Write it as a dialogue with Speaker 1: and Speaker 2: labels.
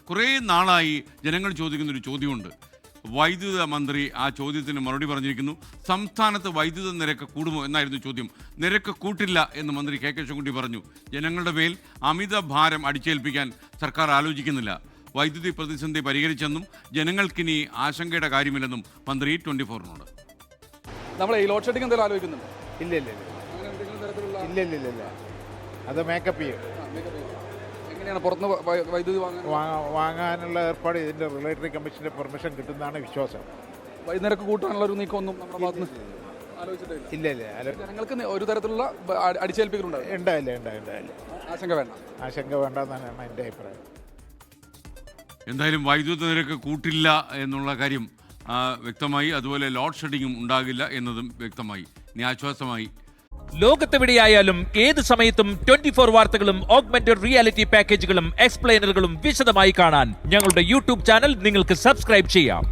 Speaker 1: കുറേ നാളായി ജനങ്ങൾ ചോദിക്കുന്നൊരു ചോദ്യമുണ്ട്. വൈദ്യുത മന്ത്രി ആ ചോദ്യത്തിന് മറുപടി പറഞ്ഞിരിക്കുന്നു. സംസ്ഥാനത്ത് വൈദ്യുത നിരക്ക് കൂടുമോ എന്നായിരുന്നു ചോദ്യം. നിരക്ക് കൂട്ടില്ല എന്ന് മന്ത്രി കെ ശിവൻകുട്ടി പറഞ്ഞു. ജനങ്ങളുടെ മേൽ അമിത ഭാരം അടിച്ചേൽപ്പിക്കാൻ സർക്കാർ ആലോചിക്കുന്നില്ല. വൈദ്യുതി പ്രതിസന്ധി പരിഹരിച്ചെന്നും ജനങ്ങൾക്കിനി ആശങ്കയുടെ കാര്യമില്ലെന്നും മന്ത്രി 24-നോട്.
Speaker 2: നമ്മൾ ഈ ലോഡ് ഷെഡിംഗ് എന്തെങ്കിലും ആലോചിക്കുന്നുണ്ടോ?
Speaker 3: ഇല്ല അത് മേക്കപ്പ് ചെയ്യും.
Speaker 2: എങ്ങനെയാണ് പുറത്തുനിന്ന് വൈദ്യുതി
Speaker 3: വാങ്ങാനുള്ള ഏർപ്പാട് ഇതിൻ്റെ റെഗുലേറ്ററി കമ്മീഷൻ്റെ പെർമിഷൻ കിട്ടുന്നതാണ് വിശ്വാസം.
Speaker 2: വൈദ്യുതിനിരക്ക് കൂട്ടാനുള്ള ഒരു നീക്കമൊന്നും നമ്മുടെ ഭാഗത്തുനിന്ന് ആലോചിച്ചിട്ടില്ല.
Speaker 3: ഇല്ല
Speaker 2: ജനങ്ങൾക്ക് ഒരു തരത്തിലുള്ള അടിച്ചേൽപ്പിക്കുന്നുണ്ടാവും.
Speaker 3: ഉണ്ടായില്ല. ആശങ്ക വേണ്ട എന്നാണ് എൻ്റെ അഭിപ്രായം.
Speaker 1: എന്തായാലും വൈദ്യുത നിരക്ക് കൂട്ടില്ല എന്നുള്ള കാര്യം വ്യക്തമായി. അതുപോലെ ലോഡ് ഷെഡിങ്ങും ഉണ്ടാകില്ല എന്നതും വ്യക്തമായി. ഇനി ആശ്വാസമായി.
Speaker 4: ലോകത്തെവിടെയായാലും ഏത് സമയത്തും 24 വാർത്തകളും ഓഗ്മെന്റഡ് റിയാലിറ്റി പാക്കേജുകളും എക്സ്പ്ലെയിനറുകളും വിശദമായി കാണാൻ ഞങ്ങളുടെ യൂട്യൂബ് ചാനൽ നിങ്ങൾക്ക് സബ്സ്ക്രൈബ് ചെയ്യാം.